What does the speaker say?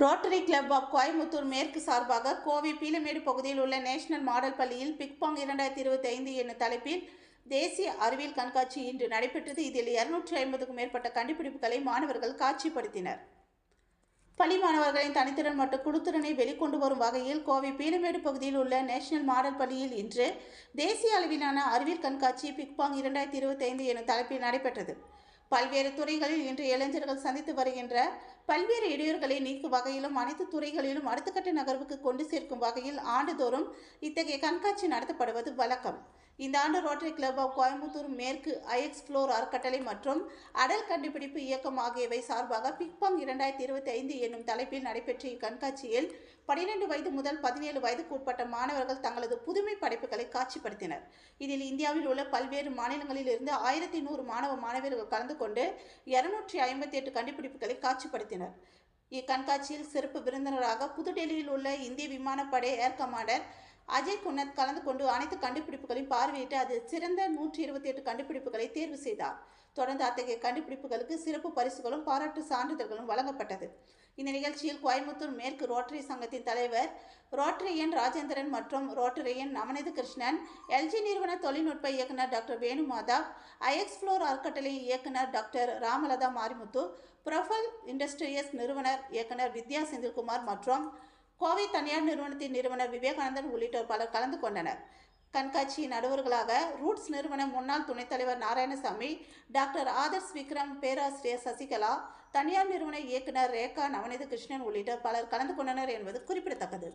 Rotary club of Coimbatore மேற்கு சார்பாக கோவை பீலமேடு பகுதியில் உள்ள நேஷனல் மாடல் பள்ளியில் பிக்பாங் 2025 என்னும் தலைப்பில் தேசிய அறிவியல் கண்காட்சி இன்று நடைபெற்றது. இதில் 250க்கும் மேற்பட்ட கண்டுபிடிப்புகளை மாணவர்கள் காட்சிப்படுத்தினர். பள்ளி மாணவர்களின் தனித்திறன் மற்றும் குழுத்திறனை வெளிக்கொண்டு வரும் வகையில் கோவை பீலமேடு பகுதியில் உள்ள நேஷனல் மாடல் பள்ளியில் இன்று தேசிய அளவிலான அறிவியல் கண்காட்சி பிக்பாங் 2025 என்னும் தலைப்பில் நடைபெற்றது. பல்வேறு துறைகளில் இன்று இளைஞர்கள் சந்தித்து வருகின்ற பல்வேறு இடையூறுகளை நீக்கும் வகையிலும் அனைத்து துறைகளிலும் அடுத்த கட்ட நகர்வுக்கு கொண்டு சேர்க்கும் வகையில் ஆண்டுதோறும் இத்தகைய கண்காட்சி நடத்தப்படுவது வழக்கம். இந்த ஆண்டு ரோட்டரி கிளப் ஆஃப் கோயம்புத்தூர் மேற்கு ஐஎக்ஸ்ப்ளோர் அறக்கட்டளை மற்றும் அடல் கண்டுபிடிப்பு இயக்கம் ஆகியவை சார்பாக பிக்பாங் 2025 என்னும் தலைப்பில் நடைபெற்ற இக்கண்காட்சியில் 12 வயது முதல் 17 வயதுக்கு உட்பட்ட மாணவர்கள் தங்களது புதுமை படைப்புகளை காட்சிப்படுத்தினர். இதில் இந்தியாவில் உள்ள பல்வேறு மாநிலங்களில் இருந்து 1100 மாணவ மாணவியர்கள் கலந்து கொண்டு 258 கண்டுபிடிப்புகளை காட்சிப்படுத்தினர். இக்கண்காட்சியில் சிறப்பு விருந்தினராக புதுடெல்லியில் உள்ள இந்திய விமானப்படை ஏர் கமாண்டர் அஜய் குன்னத் கலந்து கொண்டு அனைத்து கண்டுபிடிப்புகளையும் பார்வையிட்டு அதில் சிறந்த 128 கண்டுபிடிப்புகளை தேர்வு செய்தார். தொடர்ந்து அத்தகைய கண்டுபிடிப்புகளுக்கு சிறப்பு பரிசுகளும் பாராட்டு சான்றிதழ்களும் வழங்கப்பட்டது. இந்த நிகழ்ச்சியில் கோயம்புத்தூர் மேற்கு ரோட்டரி சங்கத்தின் தலைவர் ரோட்டரியன் ராஜேந்திரன் மற்றும் ரோட்டரியன் நவநீத கிருஷ்ணன், எல்ஜி நிறுவன தொழில்நுட்ப இயக்குனர் டாக்டர் வேணுமாதவ், ஐஎக்ஸ்ப்ளோர் அறக்கட்டளை இயக்குனர் டாக்டர் ராமலதா மாரிமுத்து, ப்ரொஃபைல் இண்டஸ்ட்ரியஸ் நிறுவனர் இயக்குனர் வித்யா செந்தில்குமார் மற்றும் கோவை தனியார் நிறுவனத்தின் நிறுவனர் விவேகானந்தன் உள்ளிட்டோர் பலர் கலந்து கொண்டனர். கண்காட்சியின் நடுவர்களாக ரூட்ஸ் நிறுவன முன்னாள் துணைத் தலைவர் நாராயணசாமி, டாக்டர் ஆதர்ஸ் விக்ரம், பேராசிரியர் சசிகலா, தனியார் நிறுவன இயக்குனர் ரேகா, நவநீத கிருஷ்ணன் உள்ளிட்ட பலர் கலந்து கொண்டனர் என்பது குறிப்பிடத்தக்கது.